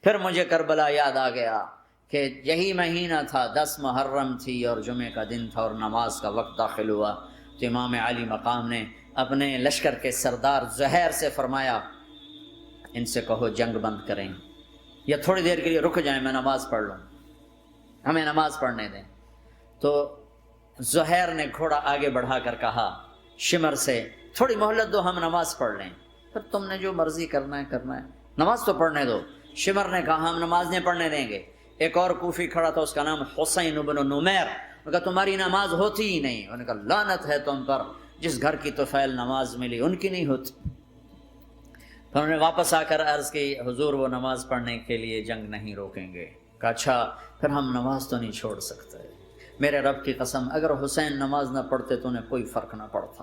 پھر مجھے کربلا یاد آ گیا کہ یہی مہینہ تھا، 10 محرم تھی اور جمعے کا دن تھا اور نماز کا وقت داخل ہوا، تو امام علی مقام نے اپنے لشکر کے سردار زہیر سے فرمایا ان سے کہو جنگ بند کریں یا تھوڑی دیر کے لیے رک جائیں، میں نماز پڑھ لوں، ہمیں نماز پڑھنے دیں۔ تو زہیر نے گھوڑا آگے بڑھا کر کہا شمر سے تھوڑی مہلت دو، ہم نماز پڑھ لیں، پھر تم نے جو مرضی کرنا ہے، نماز تو پڑھنے دو۔ شمر نے کہا ہم نماز نہیں پڑھنے دیں گے۔ ایک اور کوفی کھڑا تھا، اس کا نام حسین بن نمیر، انہوں نے کہا تمہاری نماز ہوتی ہی نہیں۔ انہوں نے کہا لعنت ہے تم پر، جس گھر کی طفیل نماز ملی ان کی نہیں ہوتی۔ پھر انہوں نے واپس آ کر عرض کی حضور وہ نماز پڑھنے کے لیے جنگ نہیں روکیں گے۔ کہا اچھا پھر ہم نماز تو نہیں چھوڑ سکتے، میرے رب کی قسم اگر حسین نماز نہ پڑھتے تو انہیں کوئی فرق نہ پڑتا،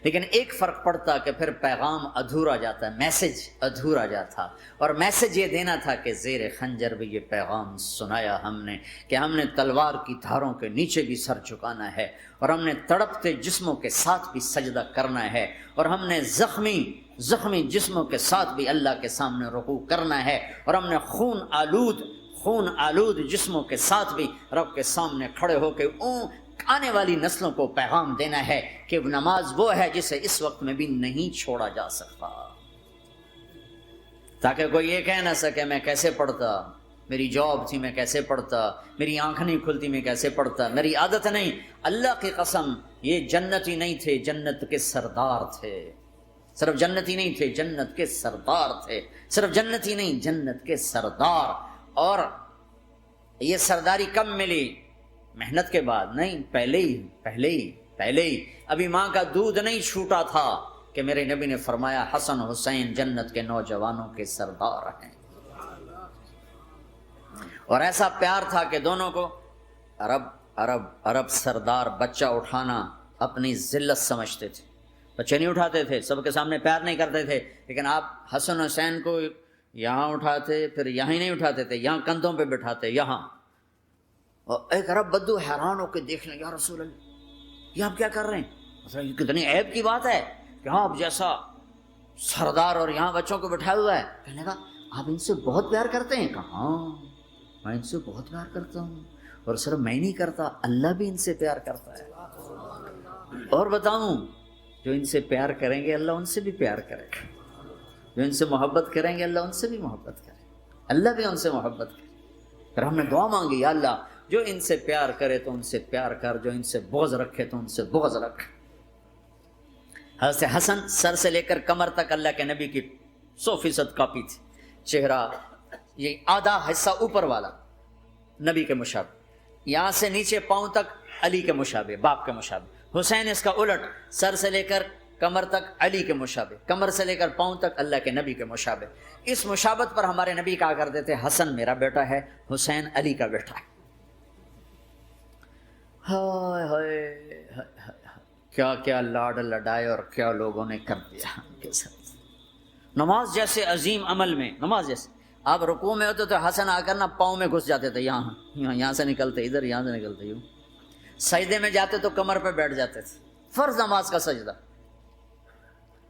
لیکن ایک فرق پڑتا کہ پھر پیغام ادھورا جاتا، میسج ادھورا جاتا، اور میسج یہ دینا تھا کہ زیر خنجر بھی یہ پیغام سنایا ہم نے کہ ہم نے تلوار کی دھاروں کے نیچے بھی سر جھکانا ہے، اور ہم نے تڑپتے جسموں کے ساتھ بھی سجدہ کرنا ہے، اور ہم نے زخمی جسموں کے ساتھ بھی اللہ کے سامنے رکوع کرنا ہے، اور ہم نے خون آلود جسموں کے ساتھ بھی رب کے سامنے کھڑے ہو کے آنے والی نسلوں کو پیغام دینا ہے کہ نماز وہ ہے جسے اس وقت میں بھی نہیں چھوڑا جا سکتا، تاکہ کوئی یہ کہہ نہ سکے میں کیسے پڑھتا، میری جاب تھی میں کیسے پڑھتا، میری آنکھ نہیں کھلتی میں کیسے پڑھتا، میری عادت نہیں۔ اللہ کی قسم یہ جنتی نہیں تھے، جنت کے سردار تھے، صرف جنتی نہیں تھے، جنت کے سردار تھے، صرف جنتی نہیں جنت کے سردار۔ اور یہ سرداری کب ملی؟ محنت کے بعد نہیں، پہلے ہی ابھی ماں کا دودھ نہیں چھوٹا تھا کہ میرے نبی نے فرمایا حسن حسین جنت کے نوجوانوں کے سردار ہیں، اور ایسا پیار تھا کہ دونوں کو عرب سردار بچہ اٹھانا اپنی ذلت سمجھتے تھے، بچے نہیں اٹھاتے تھے، سب کے سامنے پیار نہیں کرتے تھے، لیکن آپ حسن حسین کو یہاں اٹھاتے، پھر یہاں ہی نہیں اٹھاتے تھے، یہاں کندھوں پہ بٹھاتے، یہاں۔ اور ایک عرب بدو حیران ہو کے دیکھ لیں، یا رسول اللہ یہ آپ کیا کر رہے ہیں؟ مثلا یہ کتنی عیب کی بات ہے کہ ہاں آپ جیسا سردار اور یہاں بچوں کو بٹھایا ہوا ہے۔ کہنے کا آپ ان سے بہت پیار کرتے ہیں؟ کہا ہاں میں ان سے بہت پیار کرتا ہوں، اور صرف میں نہیں کرتا، اللہ بھی ان سے پیار کرتا ہے۔ اور بتاؤں جو ان سے پیار کریں گے اللہ ان سے بھی پیار کرے گا، جو ان سے محبت کریں گے اللہ ان سے بھی محبت کرے، اللہ بھی ان سے محبت کرے۔ پھر ہم نے دعا مانگی یا اللہ جو ان سے پیار کرے تو ان سے پیار کر، جو ان سے بغض رکھے تو ان سے بغض رکھ۔ حضرت حسن سر سے لے کر کمر تک اللہ کے نبی کی 100% کاپی تھی، چہرہ یہ آدھا حصہ اوپر والا نبی کے مشابہ، یہاں سے نیچے پاؤں تک علی کے مشابہ، باپ کے مشابہ۔ حسین اس کا الٹ، سر سے لے کر کمر تک علی کے مشابہ، کمر سے لے کر پاؤں تک اللہ کے نبی کے مشابہ۔ اس مشابت پر ہمارے نبی کہا کرتے تھے حسن میرا بیٹا ہے، حسین علی کا بیٹا ہے۔ ہائے ہائے کیا کیا لاڈ لڈائے اور کیا لوگوں نے کر دیا ان کے ساتھ۔ نماز جیسے عظیم عمل میں، نماز جیسے آپ رکوع میں ہوتے تو حسن آ کر نہ پاؤں میں گھس جاتے تھے، یہاں سے نکلتے ادھر، یہاں سے نکلتے یوں، سجدے میں جاتے تو کمر پہ بیٹھ جاتے تھے، فرض نماز کا سجدہ۔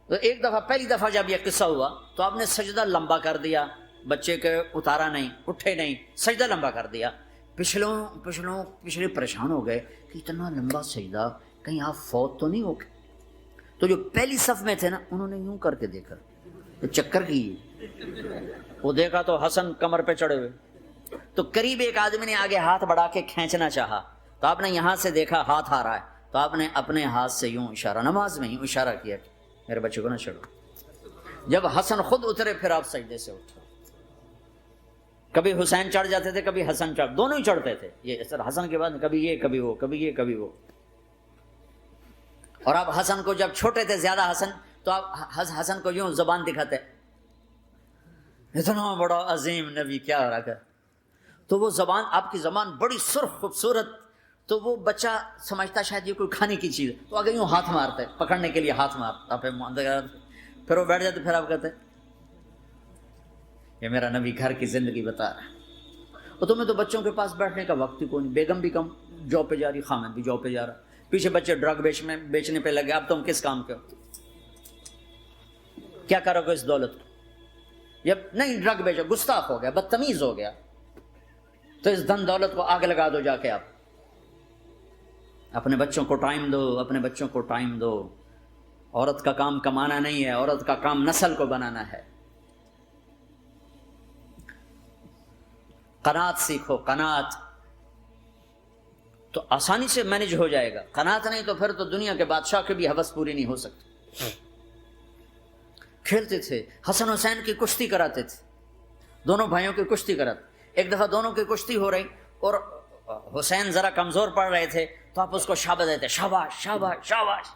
تو ایک دفعہ، پہلی دفعہ جب یہ قصہ ہوا تو آپ نے سجدہ لمبا کر دیا، بچے کے اتارا نہیں، اٹھے نہیں، سجدہ لمبا کر دیا۔ پچھلے پریشان ہو گئے کہ اتنا لمبا سجدہ کہیں آپ فوت تو نہیں ہو گئے۔ تو جو پہلی صف میں تھے نا انہوں نے یوں کر کے دیکھا، تو چکر کی وہ دیکھا تو حسن کمر پہ چڑھے ہوئے، تو قریب ایک آدمی نے آگے ہاتھ بڑھا کے کھینچنا چاہا، تو آپ نے یہاں سے دیکھا ہاتھ آ رہا ہے، تو آپ نے اپنے ہاتھ سے یوں اشارہ، نماز میں یوں اشارہ کیا کہ میرے بچے کو نہ چڑھو۔ جب حسن خود اترے پھر آپ سجدے سے اٹھے۔ کبھی حسین چڑھ جاتے تھے، کبھی حسن دونوں ہی چڑھتے تھے، یہ سر حسن کے بعد کبھی یہ کبھی وہ، کبھی یہ کبھی وہ۔ اور آپ حسن کو جب چھوٹے تھے زیادہ حسن، تو آپ حسن کو یوں زبان دکھاتے، اتنا بڑا عظیم نبی کیا ہو رہا ہے، تو وہ زبان، آپ کی زبان بڑی سرخ خوبصورت، تو وہ بچہ سمجھتا شاید یہ کوئی کھانے کی چیز ہے، تو آگے یوں ہاتھ مارتا ہے، پکڑنے کے لیے ہاتھ مارتا، پھر وہ بیٹھ جاتے، پھر آپ کہتے یہ میرا نبی گھر کی زندگی بتا رہا ہے، اور تمہیں تو بچوں کے پاس بیٹھنے کا وقت ہی کوئی نہیں، بیگم بھی کم جاب پہ جا رہی، خامد بھی جاب پہ جا رہا، پیچھے بچے ڈرگ بیچنے پہ لگے، اب تم کس کام کے ہو؟ کیا کرو گے اس دولت کو؟ یا نہیں ڈرگ بیچو، گستاخ ہو گیا، بدتمیز ہو گیا، تو اس دھن دولت کو آگ لگا دو جا کے آپ. اپنے بچوں کو ٹائم دو، اپنے بچوں کو ٹائم دو. عورت کا کام کمانا نہیں ہے، عورت کا کام نسل کو بنانا ہے. قناعت سیکھو، قناعت تو آسانی سے مینج ہو جائے گا. قناعت نہیں تو پھر تو دنیا کے بادشاہ کی بھی ہوس پوری نہیں ہو سکتی. کھیلتے تھے، حسن حسین کی کشتی کراتے تھے، دونوں بھائیوں کی کشتی کراتے. ایک دفعہ دونوں کی کشتی ہو رہی اور حسین ذرا کمزور پڑ رہے تھے تو آپ اس کو شاباش دیتے، شاباش شاباش شاباش.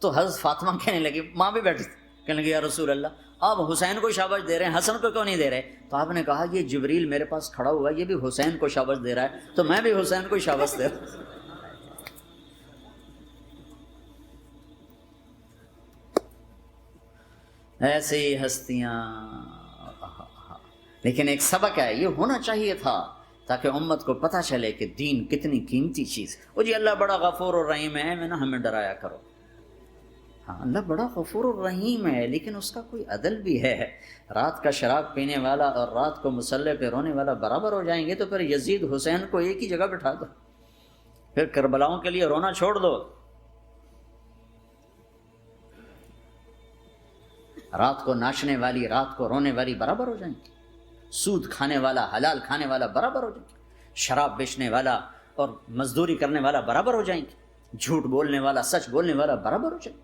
تو حضرت فاطمہ کہنے لگی، ماں بھی بیٹھی تھی، کہنے لگی یا رسول اللہ آپ حسین کو شاباش دے رہے ہیں، حسن کو کیوں نہیں دے رہے؟ تو آپ نے کہا یہ جبریل میرے پاس کھڑا ہوا ہے، یہ بھی حسین کو شاباش دے رہا ہے تو میں بھی حسین کو شاباش دے رہا ہوں. ایسے ہی ہستیاں. لیکن ایک سبق ہے، یہ ہونا چاہیے تھا تاکہ امت کو پتہ چلے کہ دین کتنی قیمتی چیز ہے. وہ جی اللہ بڑا غفور الرحیم ہے، میں نہ ہمیں ڈرایا کرو. ہاں اللہ بڑا غفور الرحیم ہے، لیکن اس کا کوئی عدل بھی ہے. رات کا شراب پینے والا اور رات کو مصلی پہ رونے والا برابر ہو جائیں گے تو پھر یزید حسین کو ایک ہی جگہ بٹھا دو، پھر کربلاؤں کے لیے رونا چھوڑ دو. رات کو ناچنے والی، رات کو رونے والی برابر ہو جائیں گے. سود کھانے والا، حلال کھانے والا برابر ہو جائیں گے. شراب بیچنے والا اور مزدوری کرنے والا برابر ہو جائیں گے. جھوٹ بولنے والا، سچ بولنے والا برابر ہو جائیں گے.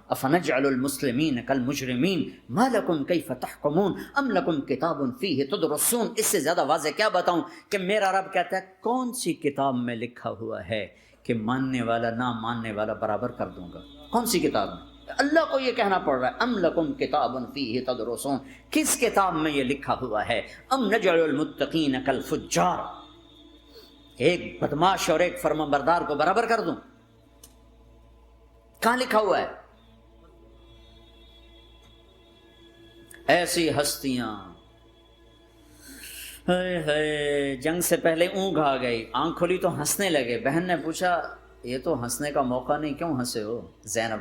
افنجعل المسلمین کالمجرمین ما لکم کیف تحکمون ام لکم کتاب فیہ تدرسون. اس سے زیادہ واضح کیا بتاؤں کہ میرا رب کہتا ہے کون سی کتاب میں لکھا ہوا ہے کہ ماننے والا نہ ماننے والا برابر کر دوں گا. کون سی کتاب میں؟ اللہ کو یہ کہنا پڑ رہا ہے ام لکم کتاب فیہ تدرسون. کس کتاب میں یہ لکھا ہوا ہے؟ ام نجعل المتقین کالفجار. ایک بدماش اور ایک فرمانبردار کو برابر کر دوں؟ کہاں لکھا ہوا ہے؟ ایسی ہستیاں. جنگ سے پہلے اونگ آ گئی، آنکھ کھولی تو ہنسنے لگے. بہن نے پوچھا یہ تو ہنسنے کا موقع نہیں، کیوں ہنسے ہو؟ زینب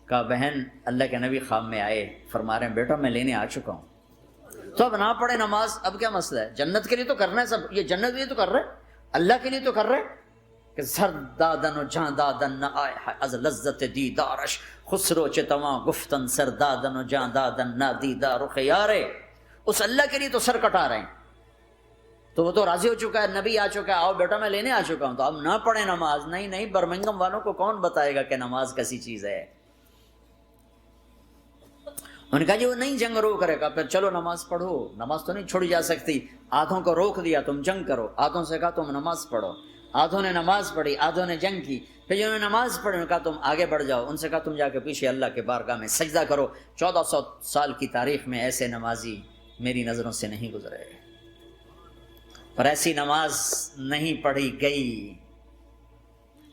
کہا بہن اللہ کے نبی خواب میں آئے، فرما رہے ہیں بیٹا میں لینے آ چکا ہوں. تو اب نہ پڑھے نماز، اب کیا مسئلہ ہے؟ جنت کے لیے تو کرنا ہے سب، یہ جنت کے لیے تو کر رہے، اللہ کے لیے تو کر رہے کہ زر دادن و جان دادن نہ آئے از لذت دیدارش خسرو چتواں گفتن سر دادن و جان دادن نہ دیدار خیارے. اس اللہ کے لیے تو سر کٹا رہے ہیں. تو وہ تو راضی ہو چکا ہے، نبی آ چکا ہے، آؤ بیٹا میں لینے آ چکا ہوں. تو اب نہ پڑھے نماز. نہیں نہیں، برمنگم والوں کو کون بتائے گا کہ نماز کیسی چیز ہے؟ انہوں نے کہا جی وہ نہیں جنگ روک کرے گا. پھر چلو نماز پڑھو. نماز تو نہیں چھوڑی جا سکتی. آدھوں کو روک دیا تم جنگ کرو، آدھوں سے کہا تم نماز پڑھو. آدھوں نے نماز پڑھی، آدھوں نے جنگ کی. پھر جنہوں نے نماز پڑھی انہوں نے کہا تم آگے بڑھ جاؤ. ان سے کہا تم جا کے پیچھے اللہ کے بارگاہ میں سجدہ کرو. 1400 سال کی تاریخ میں ایسے نمازی میری نظروں سے نہیں گزرے. پر ایسی نماز نہیں پڑھی گئی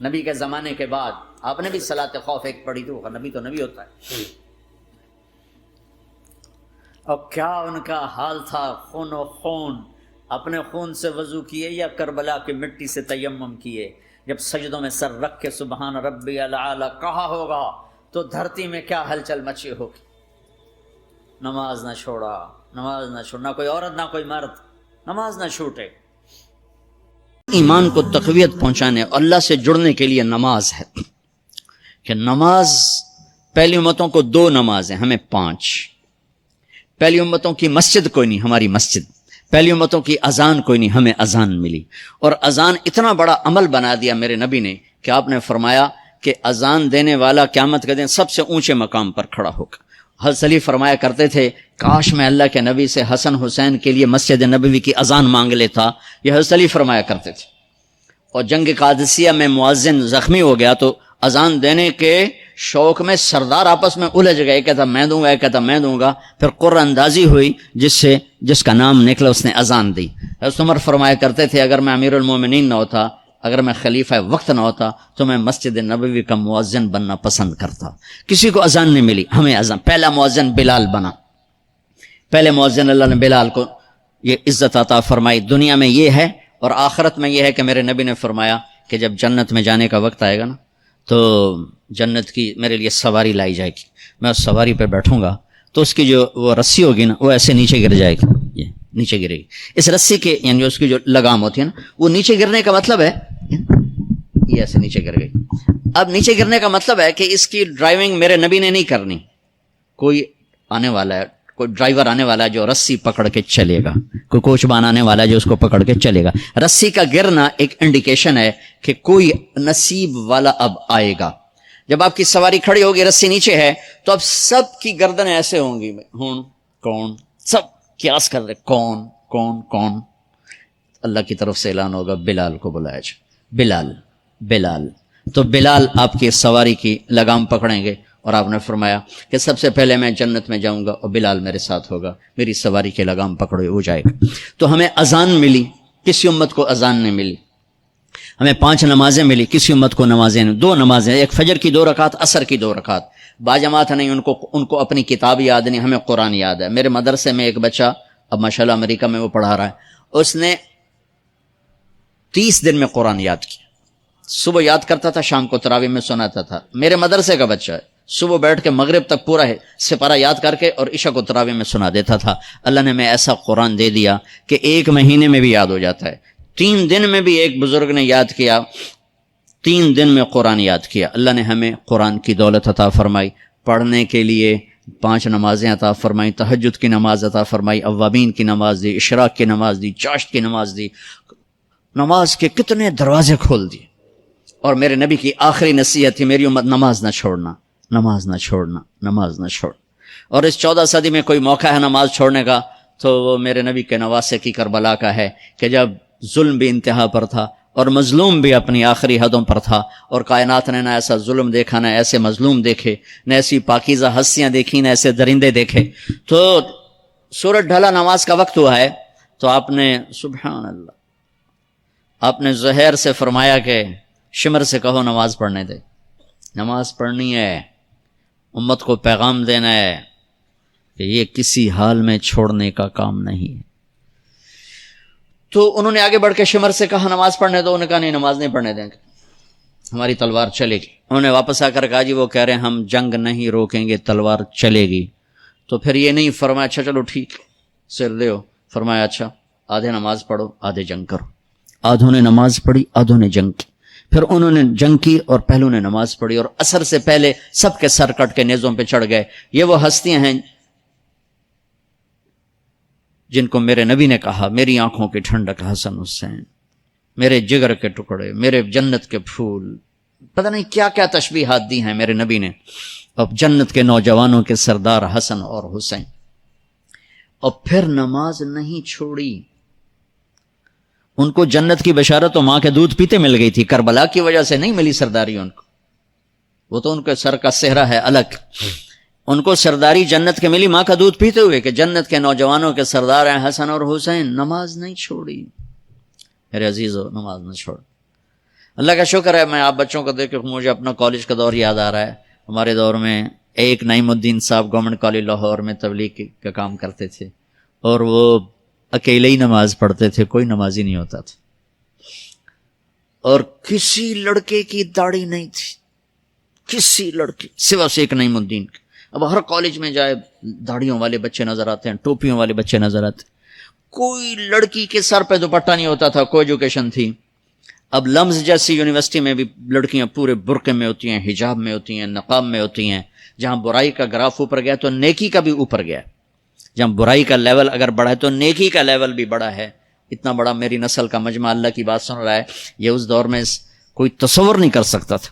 نبی کے زمانے کے بعد. آپ نے بھی صلاۃ خوف ایک پڑھی تو نبی ہوتا ہے. اور کیا ان کا حال تھا، خون و خون. اپنے خون سے وضو کیے یا کربلا کی مٹی سے تیمم کیے. جب سجدوں میں سر رکھ کے سبحان ربی الاعلی کہا ہوگا تو دھرتی میں کیا ہلچل مچی ہوگی. نماز نہ چھوڑا، نماز نہ چھوڑنا، کوئی عورت نہ کوئی مرد نماز نہ چھوٹے. ایمان کو تقویت پہنچانے اور اللہ سے جڑنے کے لیے نماز ہے کہ نماز پہلی امتوں کو 2 نمازیں، ہمیں 5. پہلی امتوں کی مسجد کوئی نہیں، ہماری مسجد. پہلی امتوں کی اذان کوئی نہیں، ہمیں اذان ملی. اور اذان اتنا بڑا عمل بنا دیا میرے نبی نے کہ آپ نے فرمایا کہ اذان دینے والا قیامت کے دن سب سے اونچے مقام پر کھڑا ہوگا. حضرت علی فرمایا کرتے تھے کاش میں اللہ کے نبی سے حسن حسین کے لیے مسجد نبوی کی اذان مانگ لیتا. یہ حضرت علی فرمایا کرتے تھے. اور جنگ قادسیہ میں مؤذن زخمی ہو گیا تو اذان دینے کے شوق میں سردار آپس میں الجھ گئے، کہتا میں دوں گا، کہتا میں دوں گا. پھر قرعہ اندازی ہوئی، جس کا نام نکلا اس نے اذان دی. حضرت عمر فرمایا کرتے تھے اگر میں امیر المومنین نہ ہوتا، اگر میں خلیفہ وقت نہ ہوتا تو میں مسجد نبوی کا مؤذن بننا پسند کرتا. کسی کو اذان نہیں ملی، ہمیں اذان. پہلا مؤذن بلال بنا. پہلے مؤذن اللہ نے بلال کو یہ عزت عطا فرمائی. دنیا میں یہ ہے اور آخرت میں یہ ہے کہ میرے نبی نے فرمایا کہ جب جنت میں جانے کا وقت آئے گا نا تو جنت کی میرے لیے سواری لائی جائے گی. میں اس سواری پہ بیٹھوں گا تو اس کی جو وہ رسی ہوگی نا وہ ایسے نیچے گر جائے گی, یہ نیچے گرے گی. اس رسی کے یعنی اس کی جو لگام ہوتی ہے نا وہ نیچے گرنے کا مطلب ہے یہ ایسے نیچے گر گئی. اب نیچے گرنے کا مطلب ہے کہ اس کی ڈرائیونگ میرے نبی نے نہیں کرنی. کوئی آنے والا ہے, کوئی ڈرائیور آنے والا ہے جو رسی پکڑ کے چلے گا, کوئی کوچبان آنے والا ہے جو اس کو پکڑ کے چلے گا. رسی کا گرنا ایک انڈیکیشن ہے کہ کوئی نصیب والا اب آئے گا. جب آپ کی سواری کھڑی ہوگی, رسی نیچے ہے, تو اب سب کی گردنیں ایسے ہوں گی, کون, سب قیاس کر رہے کون کون کون. اللہ کی طرف سے اعلان ہوگا بلال کو بلایا جائے. بلال بلال, تو بلال آپ کی سواری کی لگام پکڑیں گے, اور آپ نے فرمایا کہ سب سے پہلے میں جنت میں جاؤں گا اور بلال میرے ساتھ ہوگا, میری سواری کی لگام پکڑے ہو جائے گا. تو ہمیں اذان ملی, کسی امت کو اذان نہیں ملی. ہمیں 5 نمازیں ملی, کسی امت کو نمازیں نہیں. 2 نمازیں, ایک فجر کی 2 رکعت, عصر کی 2 رکعت. باجماعت نہیں, ان کو اپنی کتاب یاد نہیں, ہمیں قرآن یاد ہے. میرے مدرسے میں ایک بچہ اب ماشاءاللہ امریکہ میں وہ پڑھا رہا ہے, اس نے 30 دن میں قرآن یاد کیا. صبح یاد کرتا تھا, شام کو تراویح میں سناتا تھا. میرے مدرسے کا بچہ ہے, صبح بیٹھ کے مغرب تک پورا ہے سپارہ یاد کر کے اور عشاء کو تراویح میں سنا دیتا تھا. اللہ نے میں ایسا قرآن دے دیا کہ 1 مہینے میں بھی یاد ہو جاتا ہے. 3 دن میں بھی ایک بزرگ نے یاد کیا, 3 دن میں قرآن یاد کیا. اللہ نے ہمیں قرآن کی دولت عطا فرمائی, پڑھنے کے لیے 5 نمازیں عطا فرمائی, تہجد کی نماز عطا فرمائی, اوابین کی نماز دی, اشراق کی نماز دی, چاشت کی نماز دی. نماز کے کتنے دروازے کھول دیے. اور میرے نبی کی آخری نصیحت تھی, میری امت نماز نہ چھوڑنا, نماز نہ چھوڑنا, نماز نہ چھوڑ. اور اس 14 صدی میں کوئی موقع ہے نماز چھوڑنے کا تو وہ میرے نبی کے نواسے کی کربلا کا ہے, کہ جب ظلم بھی انتہا پر تھا اور مظلوم بھی اپنی آخری حدوں پر تھا, اور کائنات نے نہ ایسا ظلم دیکھا, نہ ایسے مظلوم دیکھے, نہ ایسی پاکیزہ ہستیاں دیکھی, نہ ایسے درندے دیکھے. تو سورج ڈھلا, نماز کا وقت ہوا ہے, تو آپ نے سبحان اللہ, آپ نے زہیر سے فرمایا کہ شمر سے کہو نماز پڑھنے دے. نماز پڑھنی ہے, امت کو پیغام دینا ہے کہ یہ کسی حال میں چھوڑنے کا کام نہیں ہے. تو انہوں نے آگے بڑھ کے شمر سے کہا نماز پڑھنے دو. انہوں نے کہا نہیں, نماز نہیں پڑھنے دیں گے, ہماری تلوار چلے گی. انہوں نے واپس آ کر کہا جی وہ کہہ رہے ہیں ہم جنگ نہیں روکیں گے, تلوار چلے گی. تو پھر یہ نہیں فرمایا اچھا چلو ٹھیک سر دے ہو, فرمایا اچھا آدھے نماز پڑھو آدھے جنگ کرو. آدھوں نے نماز پڑھی, آدھوں نے جنگ کی. پھر انہوں نے جنگ کی اور پہلوں نے نماز پڑھی, اور عصر سے پہلے سب کے سر کٹ کے نیزوں پہ چڑھ گئے. یہ وہ ہستیاں ہیں جن کو میرے نبی نے کہا میری آنکھوں کی ٹھنڈک حسن حسین, میرے جگر کے ٹکڑے, میرے جنت کے پھول. پتہ نہیں کیا کیا تشبیہات دی ہیں میرے نبی نے. اب جنت کے نوجوانوں کے سردار حسن اور حسین. اور پھر نماز نہیں چھوڑی. ان کو جنت کی بشارت تو ماں کے دودھ پیتے مل گئی تھی, کربلا کی وجہ سے نہیں ملی سرداری ان کو. وہ تو ان کے سر کا صحرا ہے الگ. ان کو سرداری جنت کے ملی ماں کا دودھ پیتے ہوئے کہ جنت کے نوجوانوں کے سردار ہیں حسن اور حسین. نماز نہیں چھوڑی. میرے عزیزو نماز نہ چھوڑ. اللہ کا شکر ہے, میں آپ بچوں کو دیکھ کے مجھے اپنا کالج کا دور یاد آ رہا ہے. ہمارے دور میں ایک نعیم الدین صاحب گورنمنٹ کالج لاہور میں تبلیغ کا کام کرتے تھے, اور وہ اکیلے ہی نماز پڑھتے تھے, کوئی نمازی نہیں ہوتا تھا. اور کسی لڑکے کی داڑھی نہیں تھی, کسی لڑکی سوا سے ایک نعیم الدین. اب ہر کالج میں جائے داڑھیوں والے بچے نظر آتے ہیں, ٹوپیوں والے بچے نظر آتے ہیں. کوئی لڑکی کے سر پہ دوپٹہ نہیں ہوتا تھا, کوئی ایجوکیشن تھی. اب لمز جیسی یونیورسٹی میں بھی لڑکیاں پورے برقعے میں ہوتی ہیں, حجاب میں ہوتی ہیں, نقاب میں ہوتی ہیں. جہاں برائی کا گراف اوپر گیا تو نیکی کا بھی اوپر گیا. جہاں برائی کا لیول اگر بڑھا ہے تو نیکی کا لیول بھی بڑا ہے. اتنا بڑا میری نسل کا مجمع اللہ کی بات سن رہا ہے, یہ اس دور میں کوئی تصور نہیں کر سکتا تھا.